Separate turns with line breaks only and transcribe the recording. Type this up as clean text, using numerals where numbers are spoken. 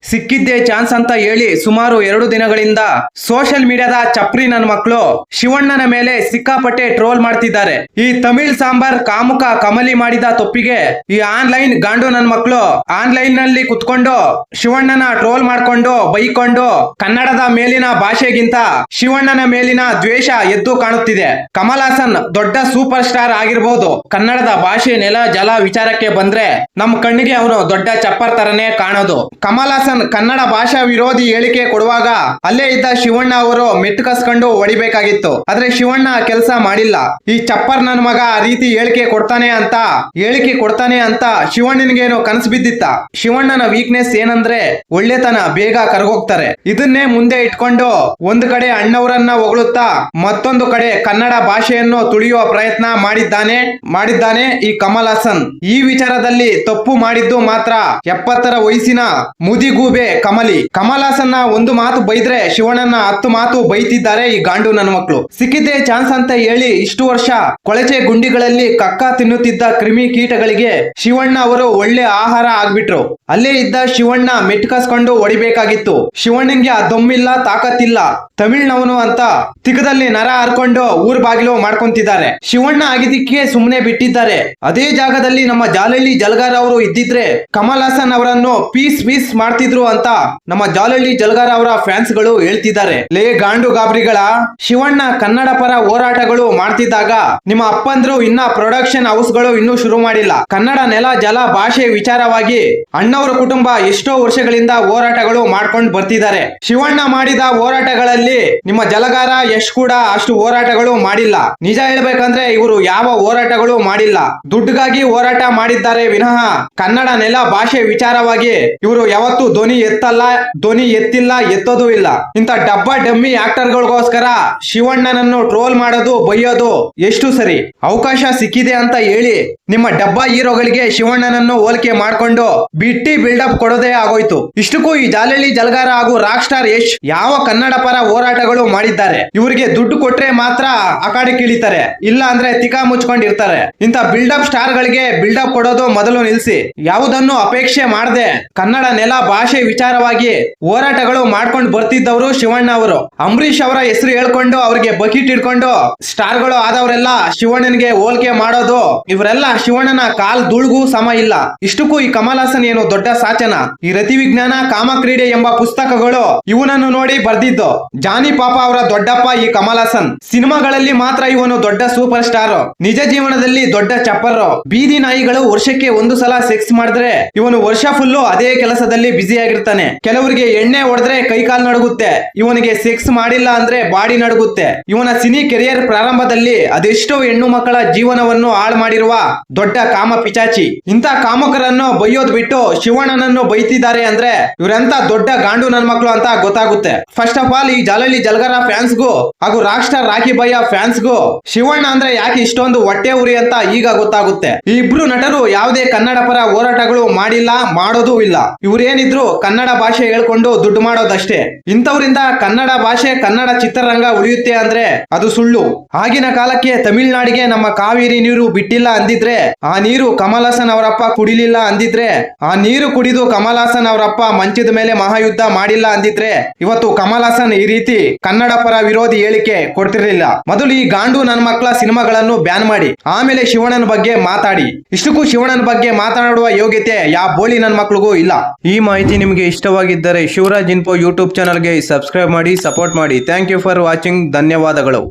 ಸಿಕ್ಕಿದ್ದೇ chance ಅಂತ ಹೇಳಿ ಸುಮಾರು 2 ದಿನಗಳಿಂದ ಸೋಷಿಯಲ್ ಮೀಡಿಯಾದ ಚಪ್ರಿ ನನ್ನ ಮಕ್ಕಳು ಶಿವಣ್ಣನ ಮೇಲೆ ಸಿಕ್ಕಾಪಟ್ಟೆ ಟ್ರೋಲ್ ಮಾಡ್ತಿದ್ದಾರೆ. ಈ ತಮಿಳ್ ಸಾಂಬಾರ್ ಕಾಮುಕ ಕಮಲಿ ಮಾಡಿದ ತಪ್ಪಿಗೆ ಈ ಆನ್ಲೈನ್ ಗಾಂಡು ನನ್ನ ಮಕ್ಕಳು ಆನ್ಲೈನ್ ನಲ್ಲಿ ಕುತ್ಕೊಂಡು ಶಿವಣ್ಣನ ಟ್ರೋಲ್ ಮಾಡ್ಕೊಂಡು ಬೈಕೊಂಡು ಕನ್ನಡದ ಮೇಲಿನ ಭಾಷೆಗಿಂತ ಶಿವಣ್ಣನ ಮೇಲಿನ ದ್ವೇಷ ಎದ್ದು ಕಾಣುತ್ತಿದೆ. ಕಮಲ್ ಹಾಸನ್ ದೊಡ್ಡ ಸೂಪರ್ ಸ್ಟಾರ್ ಆಗಿರಬಹುದು, ಕನ್ನಡದ ಭಾಷೆ ನೆಲ ಜಲ ವಿಚಾರಕ್ಕೆ ಬಂದ್ರೆ ನಮ್ಮ ಕಣ್ಣಿಗೆ ಅವನು ದೊಡ್ಡ ಚಪ್ಪರ್ ತರನೇ ಕಾಣೋದು. ಕಮಲ್ ಹಾಸನ್ ಕನ್ನಡ ಭಾಷಾ ವಿರೋಧಿ ಹೇಳಿಕೆ ಕೊಡುವಾಗ ಅಲ್ಲೇ ಇದ್ದ ಶಿವಣ್ಣ ಅವರು ಮೆಟ್ಟು ಕಸ್ಕೊಂಡು ಹೊಡಿಬೇಕಾಗಿತ್ತು. ಆದ್ರೆ ಶಿವಣ್ಣ ಕೆಲಸ ಮಾಡಿಲ್ಲ. ಈ ಚಪ್ಪರ್ ನನ್ನ ಮಗ ಆ ರೀತಿ ಹೇಳಿಕೆ ಕೊಡ್ತಾನೆ ಅಂತ ಶಿವಣ್ಣನಿಗೇನು ಕನಸು ಬಿದ್ದಿತ್ತ? ಶಿವಣ್ಣನ ವೀಕ್ನೆಸ್ ಏನಂದ್ರೆ ಒಳ್ಳೆತನ ಬೇಗ ಕರಗೋಗ್ತಾರೆ. ಇದನ್ನೇ ಮುಂದೆ ಇಟ್ಕೊಂಡು ಒಂದು ಕಡೆ ಅಣ್ಣವರನ್ನ ಹೊಗಳುತ್ತಾ ಮತ್ತೊಂದು ಕಡೆ ಕನ್ನಡ ಭಾಷೆಯನ್ನು ತುಳಿಯುವ ಪ್ರಯತ್ನ ಮಾಡಿದ್ದಾನೆ ಈ ಕಮಲ್ ಹಾಸನ್. ಈ ವಿಚಾರದಲ್ಲಿ ತಪ್ಪು ಮಾಡಿದ್ದು ಮಾತ್ರ 70ರ ವಯಸ್ಸಿನ ಮುದಿಗೂಬೆ ಕಮಲ್ ಹಾಸನ್ನ ಒಂದು ಮಾತು ಬೈದ್ರೆ ಶಿವಣ್ಣನ 10 ಮಾತು ಬೈತಿದ್ದಾರೆ ಈ ಗಾಂಡು ನನ್ನ ಮಕ್ಕಳು. ಸಿಕ್ಕಿದ್ದೇ ಚಾನ್ಸ್ ಅಂತ ಹೇಳಿ ಇಷ್ಟು ವರ್ಷ ಕೊಳಚೆ ಗುಂಡಿಗಳಲ್ಲಿ ಕಕ್ಕ ತಿನ್ನುತ್ತಿದ್ದ ಕ್ರಿಮಿ ಕೀಟಗಳಿಗೆ ಶಿವಣ್ಣ ಅವರು ಒಳ್ಳೆ ಆಹಾರ ಆಗ್ಬಿಟ್ರು. ಅಲ್ಲೇ ಇದ್ದ ಶಿವಣ್ಣ ಮೆಟ್ಕಸ್ಕೊಂಡು ಹೊಡಿಬೇಕಾಗಿತ್ತು. ಶಿವಣ್ಣಂಗೆ ಆ ದಮ್ಮಿಲ್ಲ, ತಾಕತ್ತಿಲ್ಲ, ತಮಿಳ್ನವನು ಅಂತ ತಿಕ್ಕದಲ್ಲಿ ನರ ಹರ್ಕೊಂಡು ಊರ್ ಬಾಗಿಲು ಮಾಡ್ಕೊಂತಿದ್ದಾರೆ. ಶಿವಣ್ಣ ಆಗಿದ್ದಕ್ಕೆ ಸುಮ್ಮನೆ ಬಿಟ್ಟಿದ್ದಾರೆ. ಅದೇ ಜಾಗದಲ್ಲಿ ನಮ್ಮ ಜಾಲಹಳ್ಳಿ ಜಲಗಾರ್ ಅವರು ಇದ್ದಿದ್ರೆ ಕಮಲ್ ಹಾಸನ್ ಅವರನ್ನು ಪೀಸ್ ಮಾಡ್ತಿದ್ರು ಅಂತ ನಮ್ಮ ಜಾಲಹಳ್ಳಿ ಜಲಗಾರ್ ಅವರ ಫ್ಯಾನ್ಸ್ ಗಳು ಹೇಳ್ತಿದ್ದಾರೆ. ಲೇ ಗಾಂಡು ಗಾಬ್ರಿಗಳ, ಶಿವಣ್ಣ ಕನ್ನಡ ಪರ ಹೋರಾಟಗಳು ಮಾಡ್ತಿದ್ದಾಗ ನಿಮ್ಮ ಅಪ್ಪಂದ್ರು ಇನ್ನ ಪ್ರೊಡಕ್ಷನ್ ಹೌಸ್ ಗಳು ಇನ್ನೂ ಶುರು ಮಾಡಿಲ್ಲ. ಕನ್ನಡ ನೆಲ ಜಲ ಭಾಷೆ ವಿಚಾರವಾಗಿ ಅಣ್ಣವರ ಕುಟುಂಬ ಎಷ್ಟೋ ವರ್ಷಗಳಿಂದ ಹೋರಾಟಗಳು ಮಾಡ್ಕೊಂಡು ಬರ್ತಿದ್ದಾರೆ. ಶಿವಣ್ಣ ಮಾಡಿದ ಹೋರಾಟಗಳಲ್ಲಿ ನಿಮ್ಮ ಜಲಗಾರ ಯಶ್ ಕೂಡ ಅಷ್ಟು ಹೋರಾಟಗಳು ಮಾಡಿಲ್ಲ. ನಿಜ ಹೇಳ್ಬೇಕಂದ್ರೆ ಇವರು ಯಾವ ಹೋರಾಟಗಳು ಮಾಡಿಲ್ಲ, ದುಡ್ಡುಗಾಗಿ ಹೋರಾಟ ಮಾಡಿದ್ದಾರೆ ವಿನಃ ಕನ್ನಡ ನೆಲ ಭಾಷೆ ವಿಚಾರವಾಗಿ ಇವರು ಯಾವತ್ತೂ ಧ್ವನಿ ಎತ್ತಿಲ್ಲ, ಎತ್ತೋದು ಇಲ್ಲ. ಇಂತ ಡಬ್ಬ ಡಮ್ಮಿ ಆಕ್ಟರ್ ಗಳಿಗೋಸ್ಕರ ಶಿವಣ್ಣನನ್ನು ಟ್ರೋಲ್ ಮಾಡೋದು, ಬೈಯೋದು ಎಷ್ಟು ಸರಿ? ಅವಕಾಶ ಸಿಕ್ಕಿದೆ ಅಂತ ಹೇಳಿ ನಿಮ್ಮ ಡಬ್ಬ ಹೀರೋಗಳಿಗೆ ಶಿವಣ್ಣನನ್ನು ಹೋಲಿಕೆ ಮಾಡ್ಕೊಂಡು ಬಿಟ್ಟಿ ಬಿಲ್ಡಪ್ ಕೊಡೋದೇ ಆಗೋಯ್ತು. ಇಷ್ಟಕ್ಕೂ ಈ ಜಾಲಹಳ್ಳಿ ಜಲಗಾರ ಹಾಗೂ ರಾಕ್ ಸ್ಟಾರ್ ಯಶ್ ಯಾವ ಕನ್ನಡ ಪರ ಹೋರಾಟಗಳು ಮಾಡಿದ್ದಾರೆ? ಇವರಿಗೆ ದುಡ್ಡು ಕೊಟ್ರೆ ಮಾತ್ರ ಅಕಾಡೆ ಕೀಳಿತಾರೆ, ಇಲ್ಲ ಅಂದ್ರೆ ತಿಕಾ ಮುಚ್ಕೊಂಡಿರ್ತಾರೆ. ಇಂತ ಬಿಲ್ಡಪ್ ಸ್ಟಾರ್ ಗಳಿಗೆ ಬಿಲ್ಡಪ್ ಕೊಡೋದು ಮೊದಲು ನಿಲ್ಸಿ. ಯಾವುದನ್ನು ಅಪೇಕ್ಷೆ ಮಾಡದೆ ಕನ್ನಡ ನೆಲ ಭಾಷೆ ವಿಚಾರವಾಗಿ ಹೋರಾಟಗಳು ಮಾಡ್ಕೊಂಡು ಬರ್ತಿದ್ದವರು ಶಿವಣ್ಣ ಅವರು. ಅಂಬರೀಶ್ ಅವರ ಹೆಸರು ಹೇಳ್ಕೊಂಡು ಅವ್ರಿಗೆ ಬಕೀಟ್ ಇಟ್ಕೊಂಡು ಸ್ಟಾರ್ ಗಳು ಆದವರೆಲ್ಲ ಶಿವಣ್ಣನಿಗೆ ಹೋಲಿಕೆ ಮಾಡೋದು, ಇವರೆಲ್ಲ ಶಿವಣ್ಣನ ಕಾಲ್ ಧೂಳ್ಗೂ ಸಮ ಇಲ್ಲ. ಇಷ್ಟಕ್ಕೂ ಈ ಕಮಲ್ ಹಾಸನ್ ಏನು ದೊಡ್ಡ ಸಾಚನ? ಈ ರತಿ ವಿಜ್ಞಾನ ಕಾಮ ಕ್ರೀಡೆ ಎಂಬ ಪುಸ್ತಕಗಳು ಇವನನ್ನು ನೋಡಿ ಬರ್ದಿದ್ದು. ಜಾನಿ ಪಾಪ ಅವರ ದೊಡ್ಡಪ್ಪ ಈ ಕಮಲ್ ಹಾಸನ್. ಸಿನಿಮಾಗಳಲ್ಲಿ ಮಾತ್ರ ಇವನು ದೊಡ್ಡ ಸೂಪರ್ ಸ್ಟಾರ್, ನಿಜ ಜೀವನದಲ್ಲಿ ದೊಡ್ಡ ಚಪ್ಪರ್. ಬೀದಿ ನಾಯಿಗಳು ವರ್ಷಕ್ಕೆ 1 ಸಲ ಸೆಕ್ಸ್ ಮಾಡಿದ್ರೆ ಇವನು ವರ್ಷ ಫುಲ್ಲು ಅದೇ ಕೆಲಸದಲ್ಲಿ ಬ್ಯುಸಿ ಆಗಿರ್ತಾನೆ. ಕೆಲವರಿಗೆ ಎಣ್ಣೆ ಹೊಡೆದ್ರೆ ಕೈಕಾಲ್ ನಡುಗುತ್ತೆ, ಇವನಿಗೆ ಸೆಕ್ಸ್ ಮಾಡಿಲ್ಲ ಅಂದ್ರೆ ಬಾಡಿ ನಡುಗುತ್ತೆ. ಇವನ ಸಿನಿ ಕೆರಿಯರ್ ಪ್ರಾರಂಭದಲ್ಲಿ ಅದೆಷ್ಟೋ ಹೆಣ್ಣು ಮಕ್ಕಳ ಜೀವನವನ್ನು ಹಾಳು ಮಾಡಿರುವ ದೊಡ್ಡ ಕಾಮ ಪಿಚಾಚಿ. ಇಂತ ಕಾಮಕರನ್ನು ಬೈಯೋದ್ ಬಿಟ್ಟು ಶಿವಣ್ಣನನ್ನು ಬೈತಿದ್ದಾರೆ ಅಂದ್ರೆ ಇವರೆಂತ ದೊಡ್ಡ ಗಾಂಡು ನನ್ನ ಮಕ್ಕಳು ಅಂತ ಗೊತ್ತಾಗುತ್ತೆ. ಫಸ್ಟ್ ಆಫ್ ಆಲ್ ಈ ಜಾಲಹಳ್ಳಿ ಜಲಗಾರ ಫ್ಯಾನ್ಸ್ಗೂ ಹಾಗೂ ರಾಕ್ ಸ್ಟಾರ್ ರಾಕಿ ಭಯ್ಯ ಫ್ಯಾನ್ಸ್ಗೂ ಶಿವಣ್ಣ ಅಂದ್ರೆ ಯಾಕೆ ಇಷ್ಟೊಂದು ಹೊಟ್ಟೆ ಉರಿ ಅಂತ ಈಗ ಗೊತ್ತಾಗುತ್ತೆ. ಈ ಇಬ್ರು ನಟರು ಯಾವುದೇ ಕನ್ನಡ ಪರ ಹೋರಾಟಗಳು ಮಾಡಿಲ್ಲ, ಮಾಡೋದೂ ಇಲ್ಲ. ಇವ್ರೇನಿದ್ರು ಕನ್ನಡ ಭಾಷೆ ಹೇಳ್ಕೊಂಡು ದುಡ್ಡು ಮಾಡೋದಷ್ಟೇ. ಇಂಥವ್ರಿಂದ ಕನ್ನಡ ಭಾಷೆ ಕನ್ನಡ ಚಿತ್ರರಂಗ ಉಳಿಯುತ್ತೆ ಅಂದ್ರೆ ಅದು ಸುಳ್ಳು. ಆಗಿನ ಕಾಲಕ್ಕೆ ತಮಿಳುನಾಡಿಗೆ ನಮ್ಮ ಕಾವೇರಿ ನೀರು ಬಿಟ್ಟಿಲ್ಲ ಅಂದಿದ್ರೆ, ಆ ನೀರು ಕಮಲ್ ಹಾಸನ್ ಅವರಪ್ಪ ಕುಡಿಲಿಲ್ಲ ಅಂದಿದ್ರೆ, ಆ ನೀರು ಕುಡಿದು ಕಮಲ್ ಹಾಸನ್ ಅವರಪ್ಪ ಮಂಚದ ಮೇಲೆ ಮಹಾಯುದ್ಧ ಮಾಡಿಲ್ಲ ಅಂದಿದ್ರೆ ಇವತ್ತು ಕಮಲ್ ಹಾಸನ್ ಈ ರೀತಿ ಕನ್ನಡ ಪರ ವಿರೋಧಿ ಹೇಳಿಕೆ ಕೊಡ್ತಿರ್ಲಿಲ್ಲ. ಮೊದಲು ಈ ಗಾಂಡು ನನ್ನ ಮಕ್ಕಳ ಸಿನಿಮಾಗಳನ್ನು ಬ್ಯಾನ್ ಮಾಡಿ ಆಮೇಲೆ ಶಿವಣ್ಣನ ಬಗ್ಗೆ ಮಾತಾಡಿ. ಇಷ್ಟಕ್ಕೂ ಶಿವಣ್ಣನ ಬಗ್ಗೆ ಮಾತನಾಡುವ ಯೋಗ್ಯತೆ ಯಾವ ಬೋಳಿ ನನ್ನ ಮಕ್ಕಳಿಗೂ ಇಲ್ಲ. ಈ ಮಾಹಿತಿ ನಿಮಗೆ ಇಷ್ಟವಾಗಿದ್ದರೆ ಶಿವರಾಜ್ ಇನ್ಫೋ ಯೂಟ್ಯೂಬ್ ಚಾನಲ್ಗೆ ಸಬ್ಸ್ಕ್ರೈಬ್ ಮಾಡಿ, ಸಪೋರ್ಟ್ ಮಾಡಿ. Thank you for watching. ಧನ್ಯವಾದಗಳು.